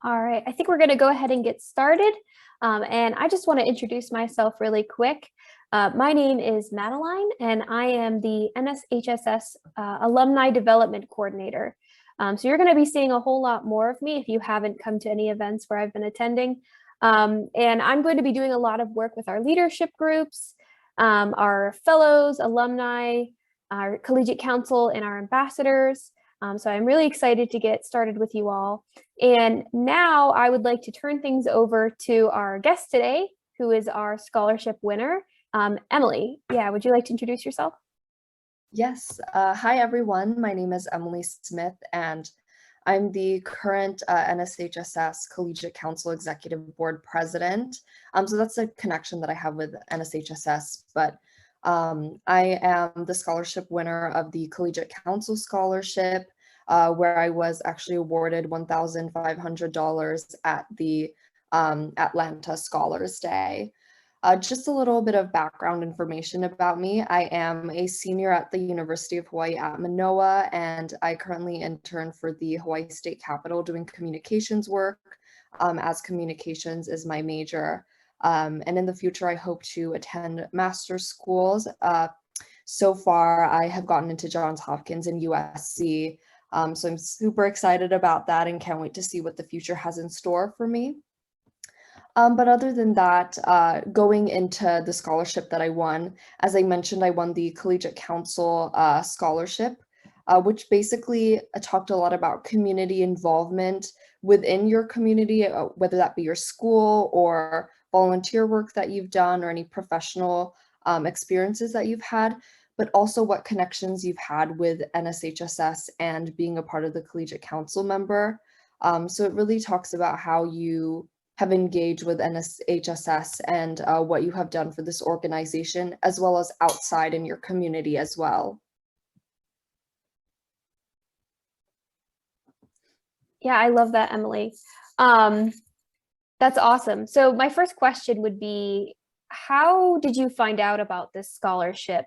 All right, I think we're going to go ahead and get started. And I just want to introduce myself really quick. My name is Madeline, and I am the NSHSS Alumni Development Coordinator. So you're going to be seeing a whole lot more of me if you haven't come to any events where I've been attending. And I'm going to be doing a lot of work with our leadership groups, our fellows, alumni, our collegiate council, and our ambassadors. So I'm really excited to get started with you all. And now I would like to turn things over to our guest today, who is our scholarship winner, Emily. Yeah, would you like to introduce yourself? Yes. Hi, everyone. My name is Emily Smith, and I'm the current NSHSS Collegiate Council Executive Board President. So that's a connection that I have with NSHSS, but I am the scholarship winner of the Collegiate Council Scholarship, where I was actually awarded $1,500 at the Atlanta Scholars Day. Just a little bit of background information about me. I am a senior at the University of Hawaii at Manoa, and I currently intern for the Hawaii State Capitol doing communications work, as communications is my major. And in the future, I hope to attend master's schools. So far, I have gotten into Johns Hopkins and USC, so I'm super excited about that and can't wait to see what the future has in store for me. But other than that, going into the scholarship that I won, as I mentioned, I won the Collegiate Council Scholarship, which basically talked a lot about community involvement within your community, whether that be your school or volunteer work that you've done or any professional experiences that you've had, but also what connections you've had with NSHSS and being a part of the Collegiate Council member. So it really talks about how you have engaged with NSHSS and what you have done for this organization, as well as outside in your community as well. Yeah, I love that, Emily. That's awesome. So my first question would be, how did you find out about this scholarship?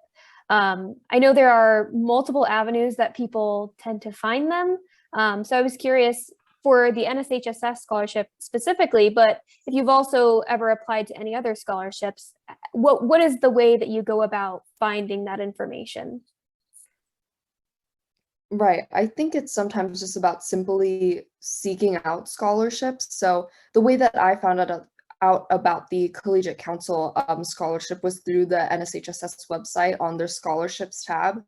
I know there are multiple avenues that people tend to find them. So I was curious for the NSHSS scholarship specifically, but if you've also ever applied to any other scholarships, what is the way that you go about finding that information? Right. I think it's sometimes just about simply seeking out scholarships. So the way that I found out about the Collegiate Council scholarship was through the NSHSS website on their scholarships tab.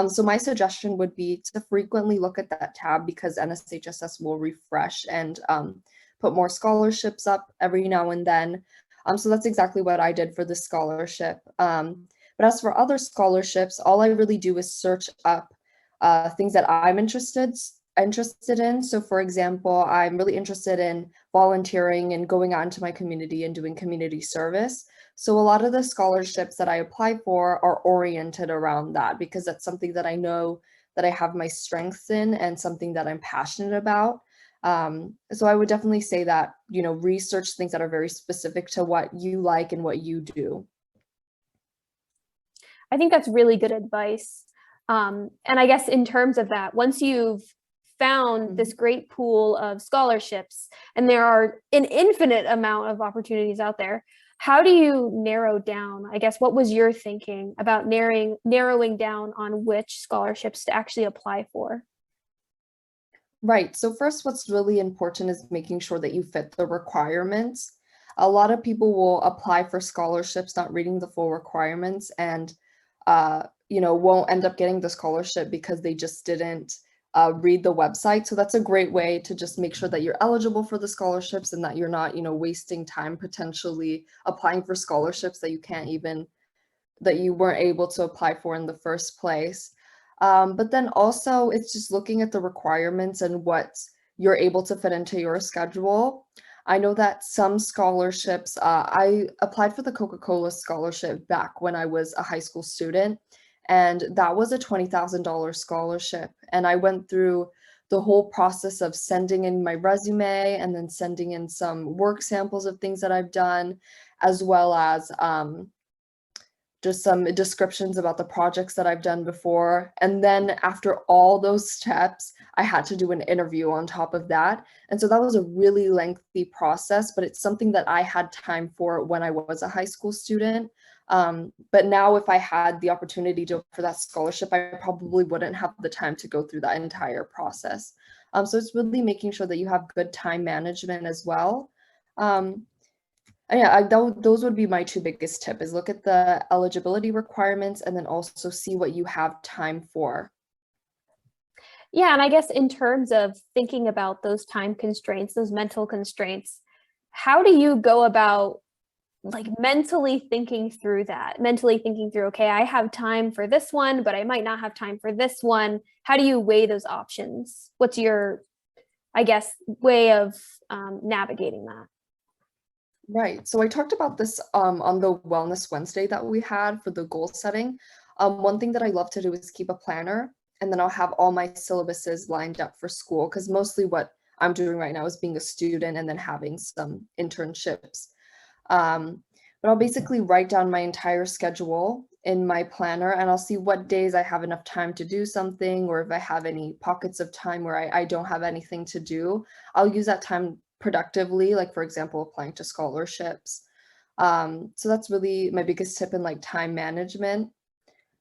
So my suggestion would be to frequently look at that tab because NSHSS will refresh and put more scholarships up every now and then. So that's exactly what I did for this scholarship. But as for other scholarships, all I really do is search up things that I'm interested in. So for example, I'm really interested in volunteering and going out into my community and doing community service. So a lot of the scholarships that I apply for are oriented around that because that's something that I know that I have my strengths in and something that I'm passionate about. So I would definitely say that, research things that are very specific to what you like and what you do. I think that's really good advice. And I guess in terms of that, once you've found this great pool of scholarships, and there are an infinite amount of opportunities out there, how do you narrow down? I guess, what was your thinking about narrowing down on which scholarships to actually apply for? Right. So first, what's really important is making sure that you fit the requirements. A lot of people will apply for scholarships not reading the full requirements and won't end up getting the scholarship because they just didn't read the website. So that's a great way to just make sure that you're eligible for the scholarships and that you're not, wasting time potentially applying for scholarships that you weren't able to apply for in the first place. But then also it's just looking at the requirements and what you're able to fit into your schedule. I know that some scholarships, I applied for the Coca-Cola scholarship back when I was a high school student, and that was a $20,000 scholarship. And I went through the whole process of sending in my resume and then sending in some work samples of things that I've done, as well as just some descriptions about the projects that I've done before. And then after all those steps, I had to do an interview on top of that. And so that was a really lengthy process, but it's something that I had time for when I was a high school student. But now if I had the opportunity to for that scholarship, I probably wouldn't have the time to go through that entire process. So it's really making sure that you have good time management as well. Yeah, those would be my two biggest tip is look at the eligibility requirements and then also see what you have time for. Yeah, and I guess in terms of thinking about those time constraints, those mental constraints, how do you go about like mentally thinking through that? Mentally thinking through, okay, I have time for this one, but I might not have time for this one. How do you weigh those options? What's your, I guess, way of navigating that? Right. So I talked about this on the Wellness Wednesday that we had for the goal setting. One thing that I love to do is keep a planner, and then I'll have all my syllabuses lined up for school, because mostly what I'm doing right now is being a student and then having some internships. But I'll basically write down my entire schedule in my planner, and I'll see what days I have enough time to do something, or if I have any pockets of time where I don't have anything to do, I'll use that time productively, like for example, applying to scholarships. So that's really my biggest tip in like time management.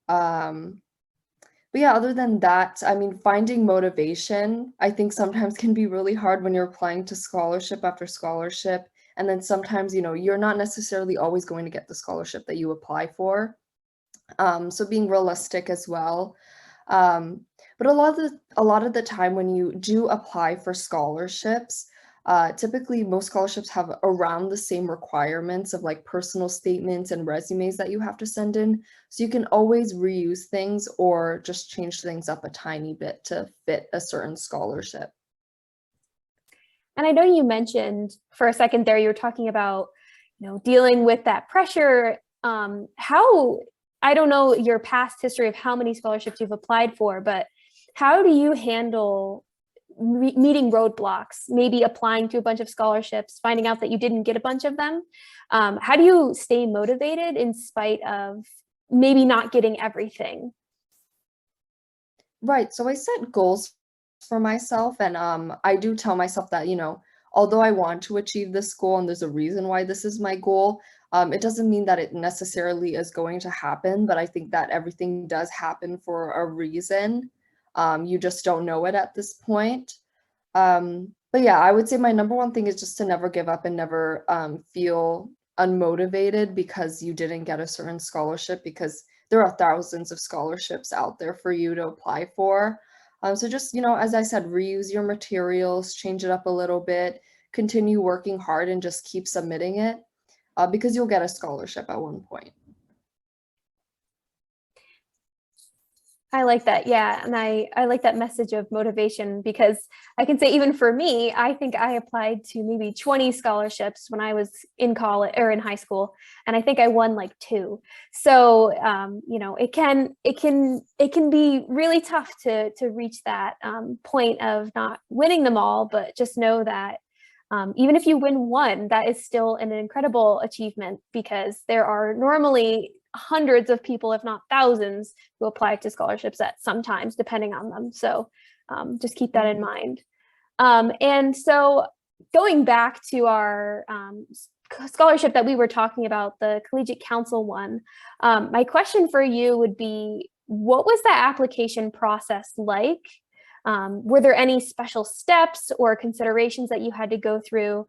But yeah, other than that, I mean, finding motivation, I think sometimes can be really hard when you're applying to scholarship after scholarship. And then sometimes, you know, you're not necessarily always going to get the scholarship that you apply for. So being realistic as well. But a lot of the time when you do apply for scholarships, typically most scholarships have around the same requirements of like personal statements and resumes that you have to send in. So you can always reuse things or just change things up a tiny bit to fit a certain scholarship. And I know you mentioned for a second there, you were talking about, you know, dealing with that pressure. How, I don't know your past history of how many scholarships you've applied for, but how do you handle meeting roadblocks, maybe applying to a bunch of scholarships, finding out that you didn't get a bunch of them? How do you stay motivated in spite of maybe not getting everything? Right. So I set goals for myself, and I do tell myself that, you know, although I want to achieve this goal and there's a reason why this is my goal, it doesn't mean that it necessarily is going to happen, but I think that everything does happen for a reason. You just don't know it at this point. But yeah, I would say my number one thing is just to never give up and never feel unmotivated because you didn't get a certain scholarship, because there are thousands of scholarships out there for you to apply for. So just, you know, as I said, reuse your materials, change it up a little bit, continue working hard and just keep submitting it because you'll get a scholarship at one point. I like that. Yeah. And I like that message of motivation, because I can say even for me, I think I applied to maybe 20 scholarships when I was in college or in high school. And I think I won like 2. So, you know, it can be really tough to reach that point of not winning them all, but just know that even if you win 1, that is still an incredible achievement, because there are normally hundreds of people, if not thousands, who apply to scholarships at sometimes, depending on them. So just keep that in mind. And so going back to our scholarship that we were talking about, the Collegiate Council one, my question for you would be, what was that application process like? Were there any special steps or considerations that you had to go through?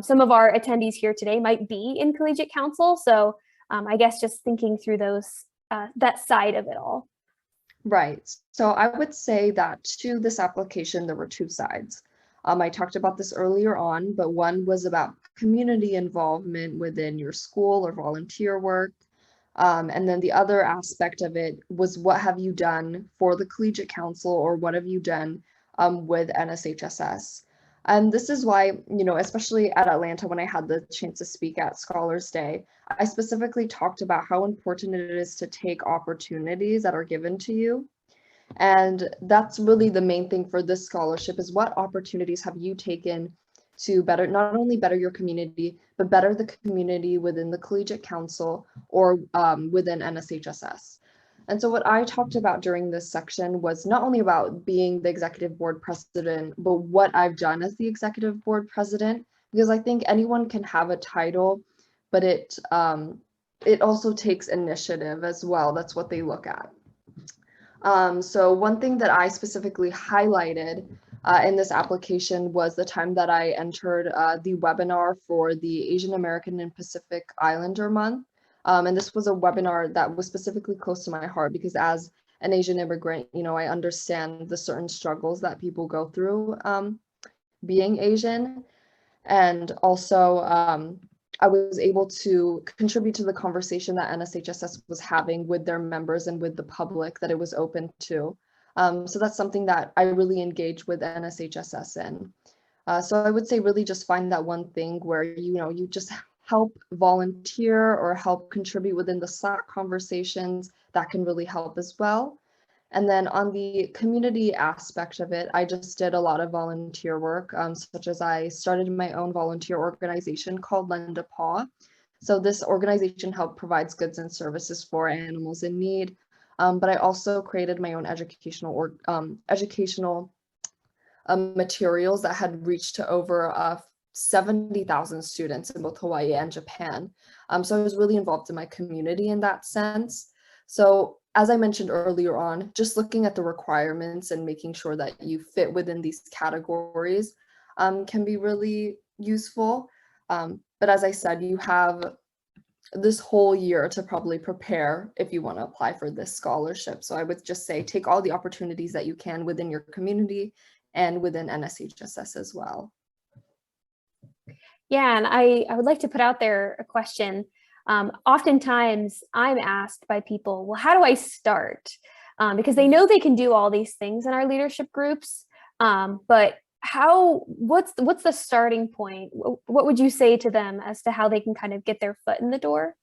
Some of our attendees here today might be in Collegiate Council, so I guess just thinking through those, that side of it all. Right. So I would say that to this application, there were 2 sides. I talked about this earlier on, but one was about community involvement within your school or volunteer work. And then the other aspect of it was, what have you done for the Collegiate Council, or what have you done with NSHSS? And this is why, you know, especially at Atlanta, when I had the chance to speak at Scholars Day, I specifically talked about how important it is to take opportunities that are given to you. And that's really the main thing for this scholarship, is what opportunities have you taken to not only better your community, but better the community within the Collegiate Council or within NSHSS. And so what I talked about during this section was not only about being the executive board president, but what I've done as the executive board president, because I think anyone can have a title, but it also takes initiative as well. That's what they look at. So one thing that I specifically highlighted in this application was the time that I entered the webinar for the Asian American and Pacific Islander Month. And this was a webinar that was specifically close to my heart because as an Asian immigrant, you know, I understand the certain struggles that people go through being Asian. And also I was able to contribute to the conversation that NSHSS was having with their members and with the public that it was open to. So that's something that I really engage with NSHSS in. So I would say really just find that one thing where, you know, you just help volunteer or help contribute within the Slack conversations. That can really help as well. And then on the community aspect of it, I just did a lot of volunteer work, such as I started my own volunteer organization called Lend a Paw. So this organization provides goods and services for animals in need. But I also created my own educational materials that had reached to over 70,000 students in both Hawaii and Japan. So I was really involved in my community in that sense. So as I mentioned earlier on, just looking at the requirements and making sure that you fit within these categories can be really useful. But as I said, you have this whole year to probably prepare if you want to apply for this scholarship. So I would just say take all the opportunities that you can within your community and within NSHSS as well. Yeah, and I would like to put out there a question. Oftentimes I'm asked by people, well, how do I start? Because they know they can do all these things in our leadership groups, but what's the starting point? What would you say to them as to how they can kind of get their foot in the door?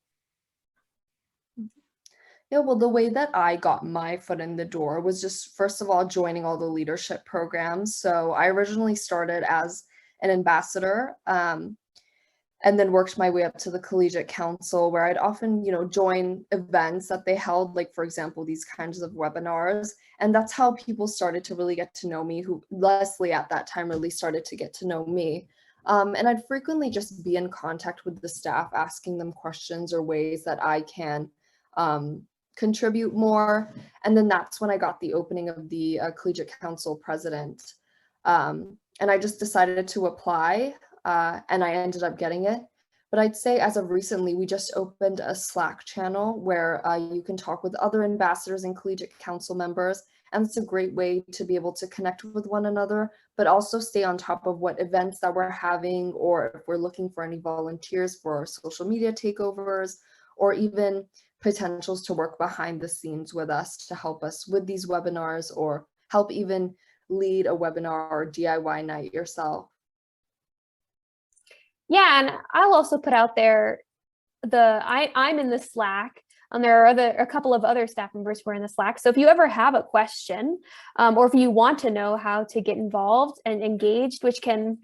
Yeah, well, the way that I got my foot in the door was just, first of all, joining all the leadership programs. So I originally started as an ambassador, and then worked my way up to the Collegiate Council, where I'd often, you know, join events that they held, like, for example, these kinds of webinars. And that's how people started to really get to know me, who Leslie at that time really started to get to know me. And I'd frequently just be in contact with the staff, asking them questions or ways that I can contribute more. And then that's when I got the opening of the Collegiate Council president. And I just decided to apply. And I ended up getting it. But I'd say as of recently, we just opened a Slack channel where you can talk with other ambassadors and Collegiate Council members. And it's a great way to be able to connect with one another, but also stay on top of what events that we're having, or if we're looking for any volunteers for social media takeovers, or even potentials to work behind the scenes with us to help us with these webinars, or help even lead a webinar or DIY night yourself. Yeah, and I'll also put out there I'm in the Slack. There are a couple of other staff members who are in the Slack. So if you ever have a question, or if you want to know how to get involved and engaged, which can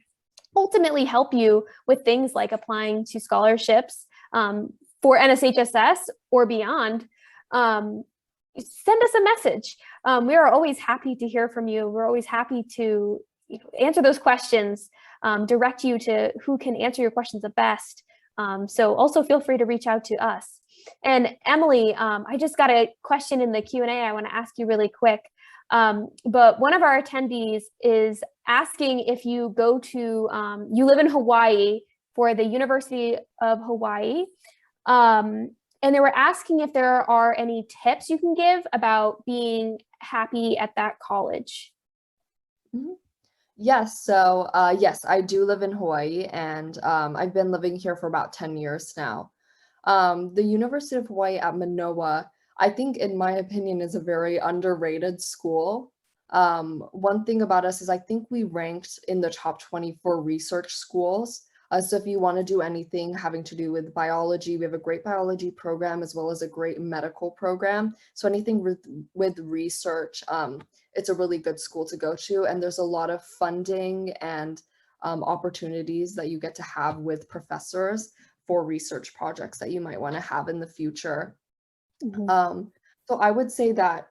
ultimately help you with things like applying to scholarships for NSHSS or beyond, send us a message. We are always happy to hear from you. We're always happy to answer those questions, direct you to who can answer your questions the best. So also feel free to reach out to us. And Emily, I just got a question in the Q&A I want to ask you really quick. But one of our attendees is asking if you go to, you live in Hawaii for the University of Hawaii. And they were asking if there are any tips you can give about being happy at that college. Mm-hmm. Yes, so yes, I do live in Hawaii, and I've been living here for about 10 years now. The University of Hawaii at Manoa, I think, in my opinion, is a very underrated school. One thing about us is I think we ranked in the top 20 for research schools. So if you want to do anything having to do with biology, we have a great biology program as well as a great medical program. So anything with research, it's a really good school to go to. And there's a lot of funding and opportunities that you get to have with professors for research projects that you might want to have in the future. So I would say that,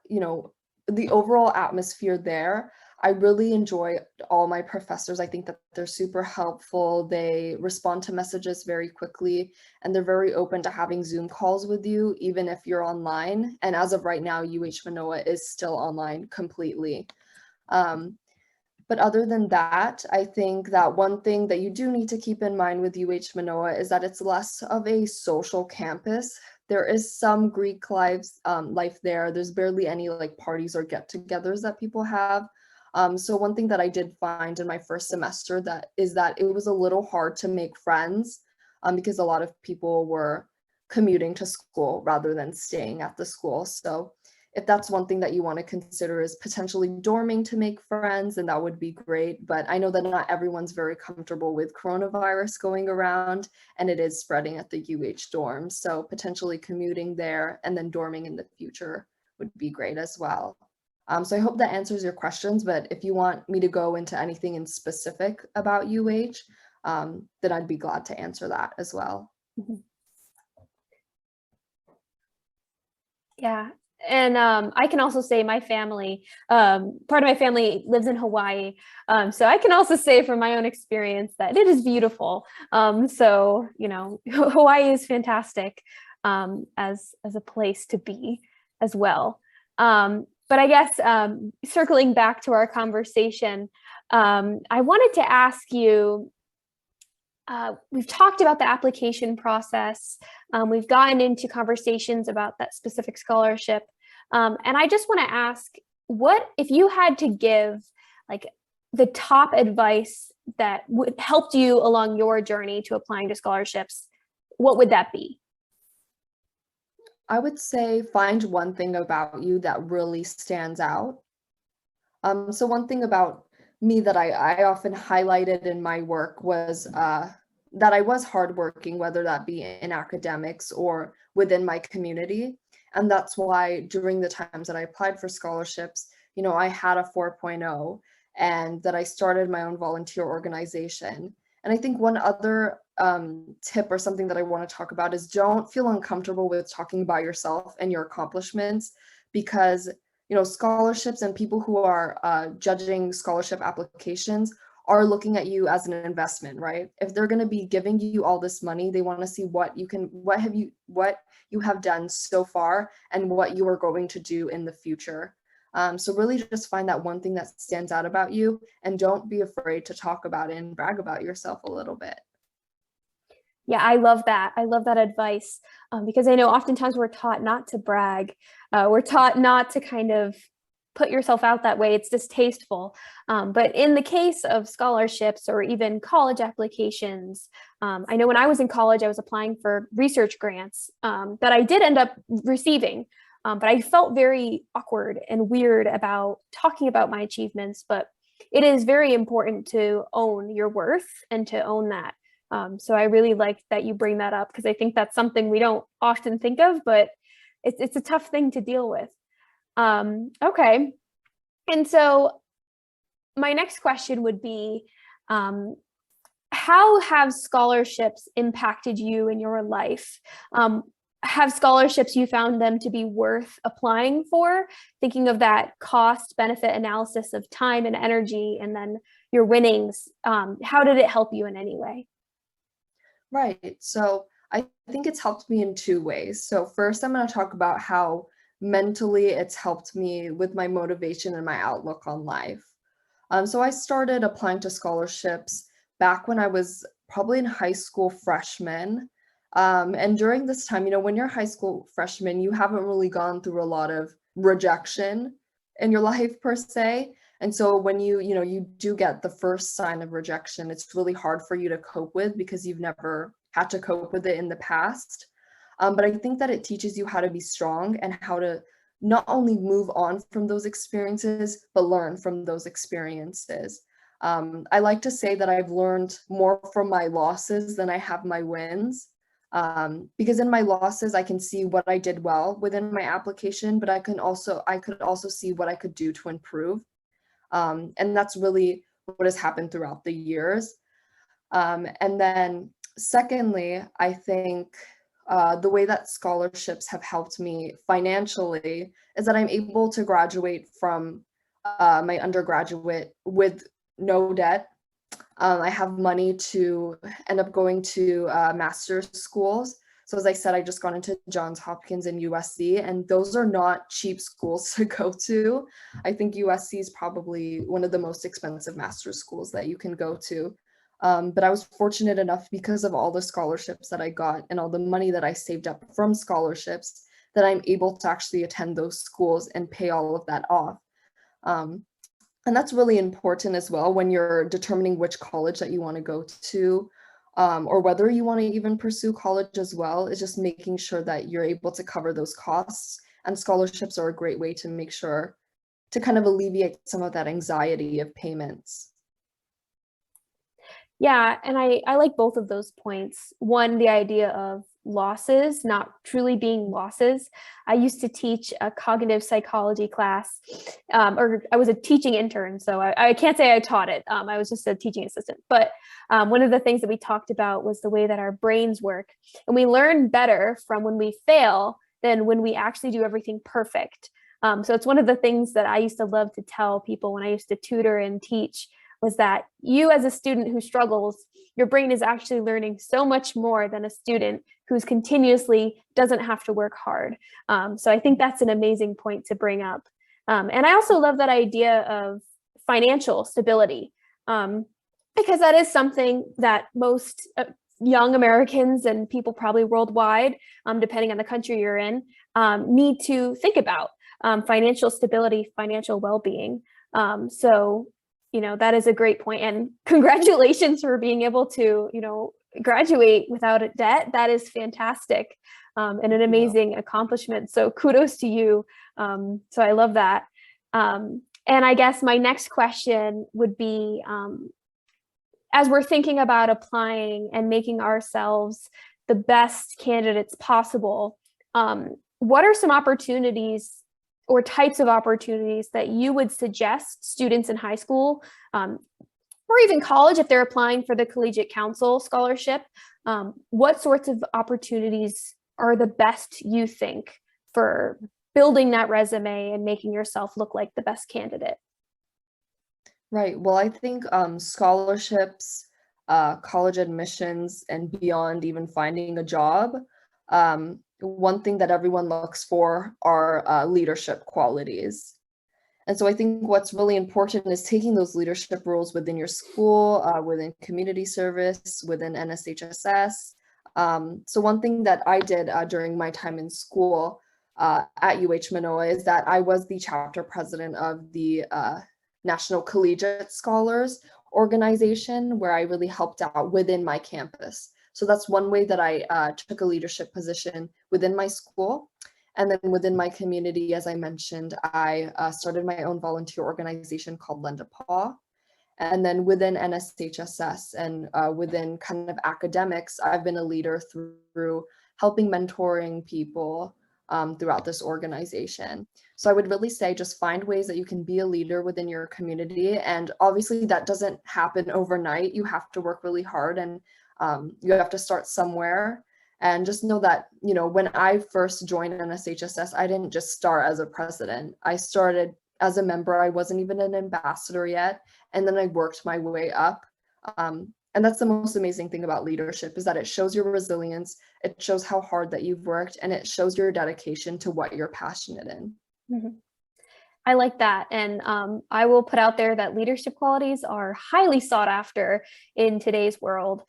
the overall atmosphere there, I really enjoy all my professors. I think that they're super helpful. They respond to messages very quickly, and they're very open to having Zoom calls with you, even if you're online. And as of right now, UH Manoa is still online completely. But other than that, I think that one thing that you do need to keep in mind with UH Manoa is that it's less of a social campus. There is some Greek life there. There's barely any like parties or get-togethers that people have. So one thing that I did find in my first semester that it was a little hard to make friends because a lot of people were commuting to school rather than staying at the school. So if that's one thing that you want to consider is potentially dorming to make friends, then that would be great. But I know that not everyone's very comfortable with coronavirus going around, and it is spreading at the UH dorms. So potentially commuting there and then dorming in the future would be great as well. So I hope that answers your questions, but if you want me to go into anything in specific about UH, then I'd be glad to answer that as well. Yeah. And I can also say my family, part of my family lives in Hawaii. So I can also say from my own experience that it is beautiful. So, Hawaii is fantastic as a place to be as well. But I guess circling back to our conversation, I wanted to ask you, we've talked about the application process. We've gotten into conversations about that specific scholarship. And I just want to ask, what if you had to give like the top advice that would helped you along your journey to applying to scholarships, what would that be? I would say find one thing about you that really stands out. So one thing about me that I often highlighted in my work was that I was hardworking, whether that be in academics or within my community. And that's why during the times that I applied for scholarships, I had a 4.0 and that I started my own volunteer organization. And I think one other tip or something that I want to talk about is don't feel uncomfortable with talking about yourself and your accomplishments, because scholarships and people who are judging scholarship applications are looking at you as an investment, right? If they're going to be giving you all this money, they want to see what you have done so far and what you are going to do in the future. So really just find that one thing that stands out about you and don't be afraid to talk about it and brag about yourself a little bit. Yeah, I love that. I love that advice because I know oftentimes we're taught not to brag. We're taught not to kind of put yourself out that way. It's distasteful. But in the case of scholarships or even college applications, I know when I was in college, I was applying for research grants that I did end up receiving. But I felt very awkward and weird about talking about my achievements. But it is very important to own your worth and to own that. So I really like that you bring that up because I think that's something we don't often think of, but it's a tough thing to deal with. Okay. And so my next question would be, how have scholarships impacted you in your life? Have scholarships, you found them to be worth applying for? Thinking of that cost benefit analysis of time and energy, and then your winnings, how did it help you in any way? Right. So I think it's helped me in two ways. So first, I'm going to talk about how mentally it's helped me with my motivation and my outlook on life. So I started applying to scholarships back when I was probably in high school freshman. And during this time, when you're a high school freshman, you haven't really gone through a lot of rejection in your life per se. And so when you do get the first sign of rejection, it's really hard for you to cope with because you've never had to cope with it in the past. But I think that it teaches you how to be strong and how to not only move on from those experiences, but learn from those experiences. I like to say that I've learned more from my losses than I have my wins. Because in my losses, I can see what I did well within my application, but I could also see what I could do to improve. And that's really what has happened throughout the years. And then secondly, I think the way that scholarships have helped me financially is that I'm able to graduate from my undergraduate with no debt. I have money to end up going to master's schools. So as I said, I just got into Johns Hopkins and USC, and those are not cheap schools to go to. I think USC is probably one of the most expensive master's schools that you can go to. But I was fortunate enough because of all the scholarships that I got and all the money that I saved up from scholarships that I'm able to actually attend those schools and pay all of that off. And that's really important as well when you're determining which college that you want to go to, or whether you want to even pursue college as well, is just making sure that you're able to cover those costs. And scholarships are a great way to make sure to kind of alleviate some of that anxiety of payments. Yeah, and I like both of those points. One, the idea of losses not truly being losses. I used to teach a cognitive psychology class, or I was a teaching intern, so I can't say I taught it. I was just a teaching assistant. But one of the things that we talked about was the way that our brains work. And we learn better from when we fail than when we actually do everything perfect. So it's one of the things that I used to love to tell people when I used to tutor and teach, was that you as a student who struggles, your brain is actually learning so much more than a student who's continuously doesn't have to work hard. So I think that's an amazing point to bring up. And I also love that idea of financial stability, because that is something that most young Americans and people probably worldwide, depending on the country you're in, need to think about financial stability, financial well-being. So that is a great point. And congratulations for being able to, graduate without a debt. That is fantastic, and an amazing accomplishment. So kudos to you. So I love that. And I guess my next question would be, as we're thinking about applying and making ourselves the best candidates possible, what are some opportunities or types of opportunities that you would suggest students in high school, or even college if they're applying for the Collegiate Council Scholarship? What sorts of opportunities are the best, you think, for building that resume and making yourself look like the best candidate? Right. Well, I think scholarships, college admissions, and beyond even finding a job, one thing that everyone looks for are leadership qualities. And so I think what's really important is taking those leadership roles within your school, within community service, within NSHSS. So one thing that I did during my time in school at UH Manoa is that I was the chapter president of the National Collegiate Scholars organization, where I really helped out within my campus. So that's one way that I took a leadership position within my school. And then within my community, as I mentioned, I started my own volunteer organization called Lend a Paw. And then within NSHSS and within kind of academics, I've been a leader through helping mentoring people throughout this organization. So I would really say just find ways that you can be a leader within your community. And obviously that doesn't happen overnight. You have to work really hard, and you have to start somewhere. And just know that, when I first joined NSHSS, I didn't just start as a president. I started as a member. I wasn't even an ambassador yet. And then I worked my way up. And that's the most amazing thing about leadership, is that it shows your resilience, it shows how hard that you've worked, and it shows your dedication to what you're passionate in. Mm-hmm. I like that. And I will put out there that leadership qualities are highly sought after in today's world.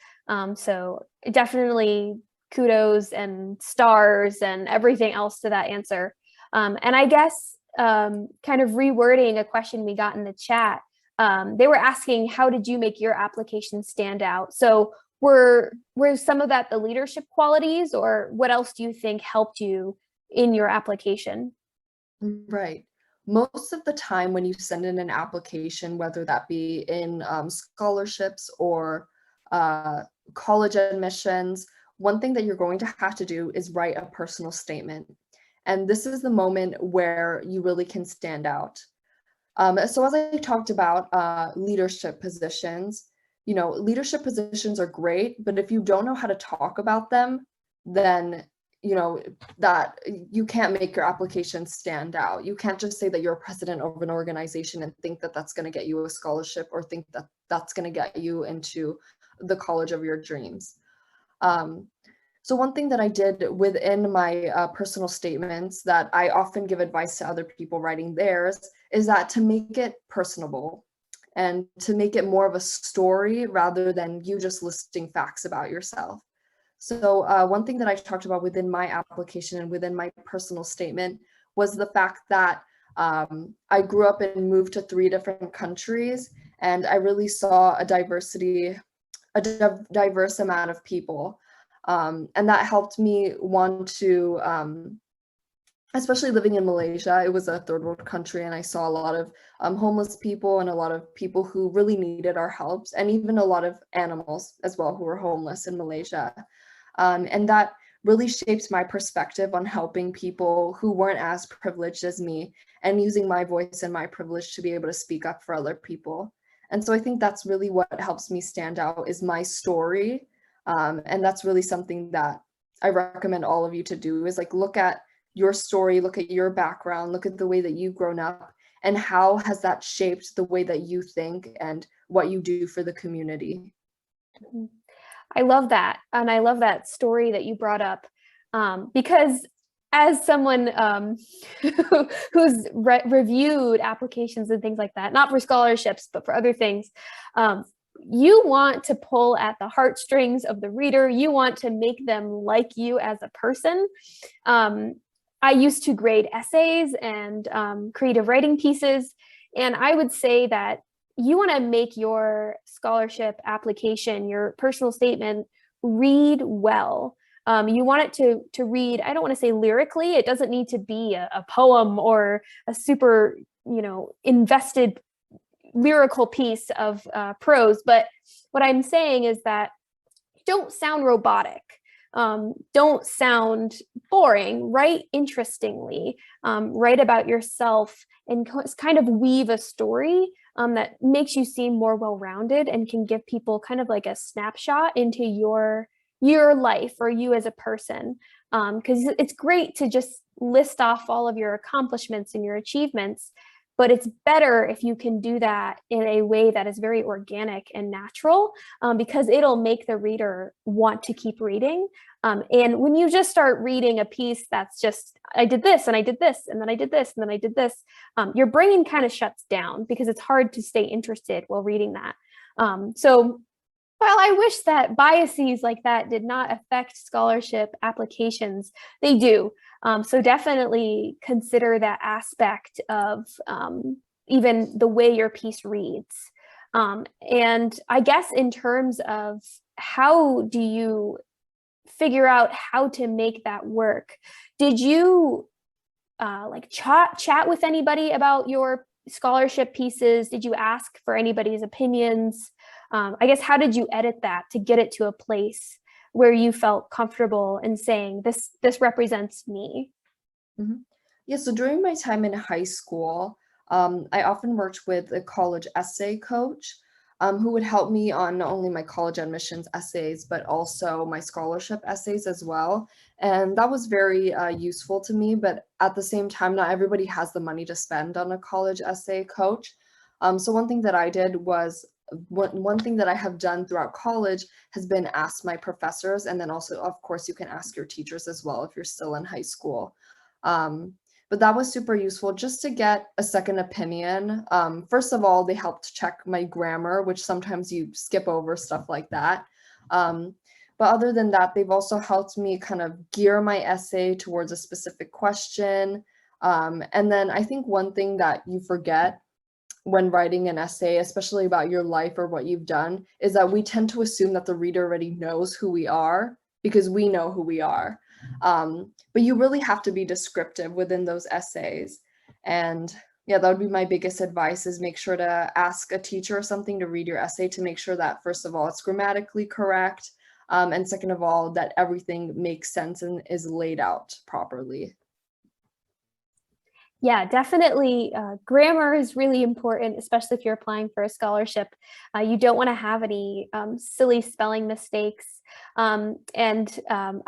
So definitely kudos and stars and everything else to that answer. And I guess kind of rewording a question we got in the chat, they were asking, how did you make your application stand out? So were some of that the leadership qualities, or what else do you think helped you in your application? Right. Most of the time when you send in an application, whether that be in scholarships or college admissions, one thing that you're going to have to do is write a personal statement. And this is the moment where you really can stand out. So as I talked about leadership positions, leadership positions are great, but if you don't know how to talk about them, then that you can't make your application stand out. You can't just say that you're a president of an organization and think that that's going to get you a scholarship, or think that that's going to get you into the college of your dreams. So one thing that I did within my personal statements that I often give advice to other people writing theirs is that to make it personable and to make it more of a story rather than you just listing facts about yourself. So one thing that I talked about within my application and within my personal statement was the fact that I grew up and moved to 3 different countries, and I really saw a diverse amount of people. And that helped me want to, especially living in Malaysia, it was a third world country, and I saw a lot of homeless people and a lot of people who really needed our help, and even a lot of animals as well who were homeless in Malaysia. And that really shaped my perspective on helping people who weren't as privileged as me, and using my voice and my privilege to be able to speak up for other people. And so I think that's really what helps me stand out, is my story. And that's really something that I recommend all of you to do, is like look at your story, look at your background, look at the way that you've grown up, and how has that shaped the way that you think and what you do for the community. I love that. And I love that story that you brought up, because as someone who's reviewed applications and things like that, not for scholarships, but for other things, you want to pull at the heartstrings of the reader. You want to make them like you as a person. I used to grade essays and creative writing pieces, and I would say that you want to make your scholarship application, your personal statement, read well. You want it to read, I don't want to say lyrically, it doesn't need to be a poem or a super, invested lyrical piece of prose. But what I'm saying is that don't sound robotic. Don't sound boring. Write interestingly. Write about yourself and kind of weave a story that makes you seem more well-rounded and can give people kind of like a snapshot into your life or you as a person. Because it's great to just list off all of your accomplishments and your achievements, but it's better if you can do that in a way that is very organic and natural, because it'll make the reader want to keep reading. And when you just start reading a piece that's just, I did this and I did this and then I did this and then I did this, your brain kind of shuts down because it's hard to stay interested while reading that. So while I wish that biases like that did not affect scholarship applications, they do. So definitely consider that aspect of even the way your piece reads. And I guess in terms of how do you figure out how to make that work, did you like chat with anybody about your scholarship pieces? Did you ask for anybody's opinions? I guess, how did you edit that to get it to a place where you felt comfortable in saying this represents me? Mm-hmm. Yeah, so during my time in high school, I often worked with a college essay coach who would help me on not only my college admissions essays, but also my scholarship essays as well. And that was very useful to me, but at the same time, not everybody has the money to spend on a college essay coach. So one thing that I did was, one thing that I have done throughout college has been ask my professors, and then also, of course, you can ask your teachers as well if you're still in high school. But that was super useful just to get a second opinion. First of all, they helped check my grammar, which sometimes you skip over stuff like that. But other than that, they've also helped me kind of gear my essay towards a specific question. And then I think one thing that you forget when writing an essay, especially about your life or what you've done, is that we tend to assume that the reader already knows who we are because we know who we are. But you really have to be descriptive within those essays. And yeah, that would be my biggest advice, is make sure to ask a teacher or something to read your essay to make sure that, first of all, it's grammatically correct. And second of all, that everything makes sense and is laid out properly. Yeah, definitely. Grammar is really important, especially if you're applying for a scholarship. You don't want to have any silly spelling mistakes. I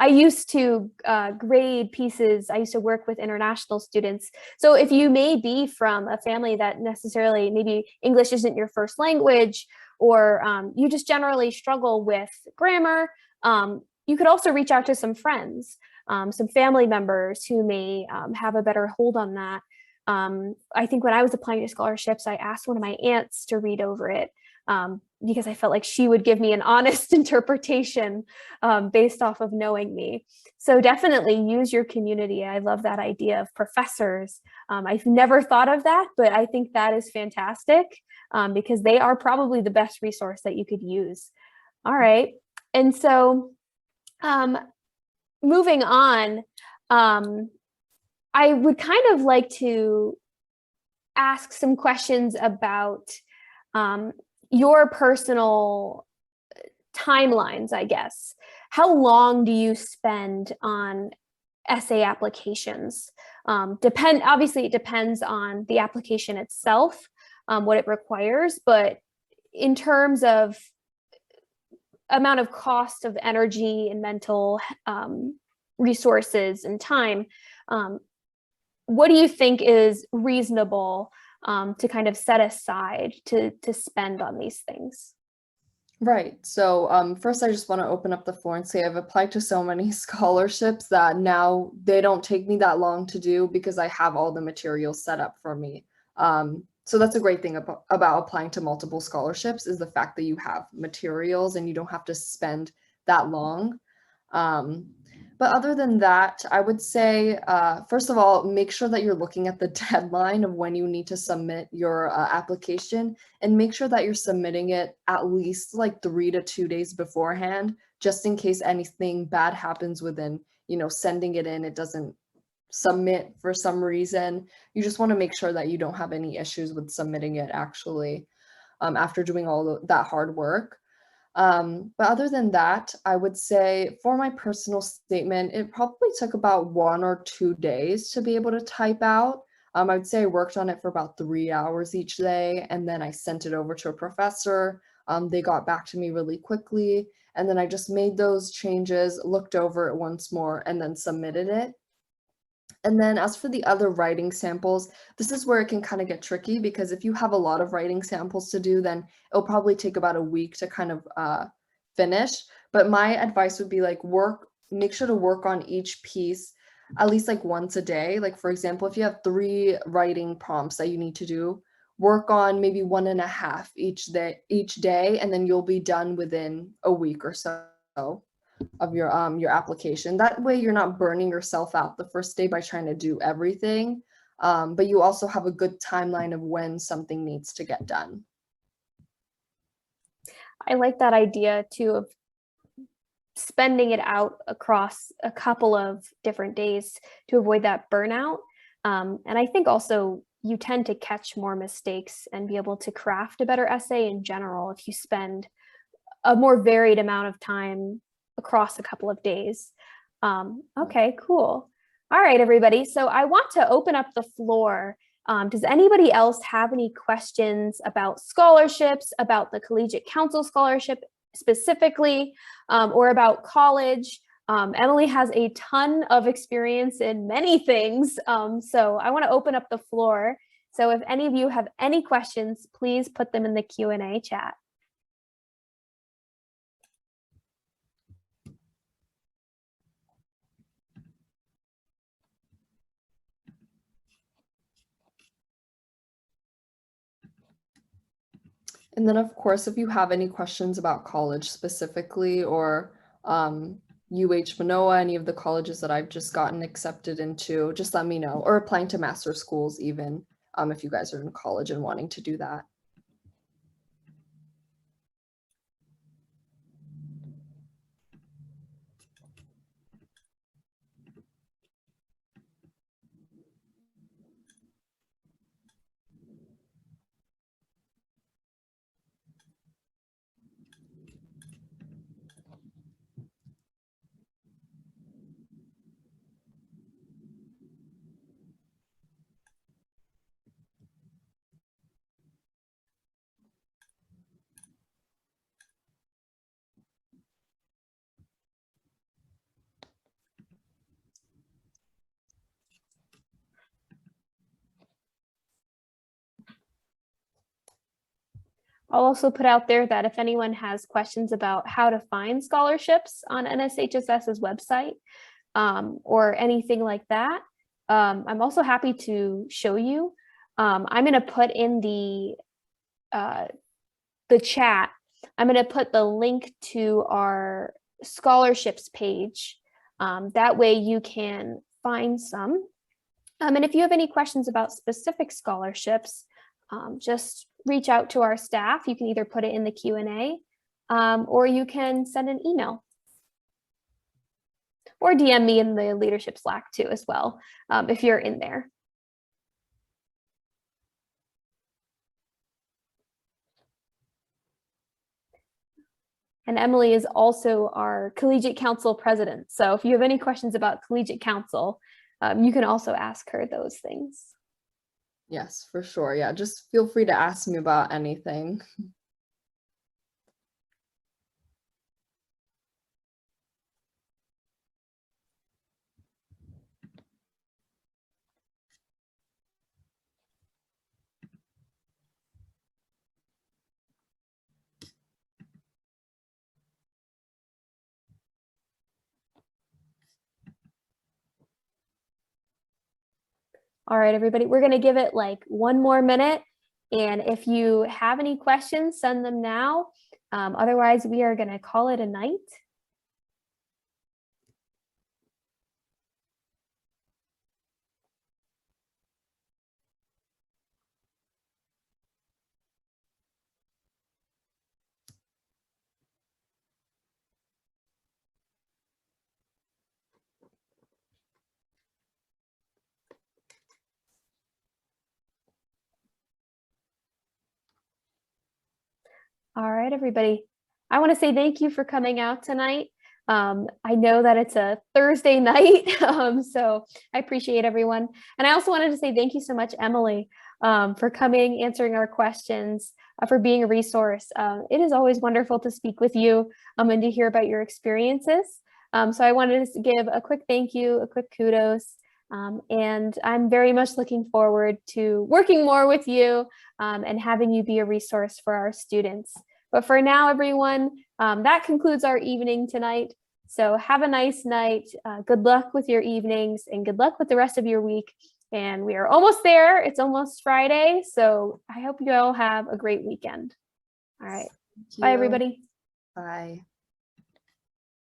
used to grade pieces. I used to work with international students. So if you may be from a family that necessarily maybe English isn't your first language, or you just generally struggle with grammar, you could also reach out to some friends, some family members who may have a better hold on that. I think when I was applying to scholarships, I asked one of my aunts to read over it, because I felt like she would give me an honest interpretation based off of knowing me. So definitely use your community. I love that idea of professors. I've never thought of that, but I think that is fantastic, because they are probably the best resource that you could use. All right. And so moving on, I would kind of like to ask some questions about your personal timelines, I guess. How long do you spend on essay applications? Obviously, it depends on the application itself, what it requires, but in terms of amount of cost of energy and mental resources and time, what do you think is reasonable to kind of set aside to spend on these things? Right. So first, I just want to open up the floor and say I've applied to so many scholarships that now they don't take me that long to do because I have all the materials set up for me. So that's a great thing about applying to multiple scholarships, is the fact that you have materials and you don't have to spend that long. But other than that, I would say, first of all, make sure that you're looking at the deadline of when you need to submit your application, and make sure that you're submitting it at least like 3 to 2 days beforehand, just in case anything bad happens within, sending it in, it doesn't submit for some reason. You just want to make sure that you don't have any issues with submitting it actually, after doing all that hard work. But other than that, I would say for my personal statement, it probably took about 1 or 2 days to be able to type out. I would say I worked on it for about 3 hours each day, and then I sent it over to a professor. They got back to me really quickly, and then I just made those changes, looked over it once more, and then submitted it. And then as for the other writing samples, this is where it can kind of get tricky, because if you have a lot of writing samples to do, then it'll probably take about a week to kind of finish. But my advice would be like make sure to work on each piece at least like once a day. Like for example, if you have 3 writing prompts that you need to do, work on maybe 1.5 each day, and then you'll be done within a week or so of your application. That way you're not burning yourself out the first day by trying to do everything, but you also have a good timeline of when something needs to get done. I like that idea too, of spending it out across a couple of different days to avoid that burnout. And I think also you tend to catch more mistakes and be able to craft a better essay in general if you spend a more varied amount of time across a couple of days. Okay, cool. All right, everybody. So I want to open up the floor. Does anybody else have any questions about scholarships, about the Collegiate Council Scholarship specifically, or about college? Emily has a ton of experience in many things, so I want to open up the floor. So if any of you have any questions, please put them in the Q&A chat. And then, of course, if you have any questions about college specifically, or UH Manoa, any of the colleges that I've just gotten accepted into, just let me know, or applying to master schools even, if you guys are in college and wanting to do that. I'll also put out there that if anyone has questions about how to find scholarships on NSHSS's website or anything like that, I'm also happy to show you. I'm going to put in the chat, I'm going to put the link to our scholarships page. That way you can find some. And if you have any questions about specific scholarships, just reach out to our staff. You can either put it in the Q&A or you can send an email. Or DM me in the leadership Slack too as well, if you're in there. And Emily is also our Collegiate Council president. So if you have any questions about Collegiate Council, you can also ask her those things. Yes, for sure. Yeah, just feel free to ask me about anything. All right, everybody, we're going to give it like 1 more minute. And if you have any questions, send them now. Otherwise, we are going to call it a night. All right, everybody. I want to say thank you for coming out tonight. I know that it's a Thursday night, so I appreciate everyone. And I also wanted to say thank you so much, Emily, for coming, answering our questions, for being a resource. It is always wonderful to speak with you and to hear about your experiences. So I wanted to give a quick thank you, a quick kudos. And I'm very much looking forward to working more with you and having you be a resource for our students. But for now, everyone, that concludes our evening tonight. So have a nice night. Good luck with your evenings and good luck with the rest of your week. And we are almost there. It's almost Friday. So I hope you all have a great weekend. All right. Bye, everybody. Bye.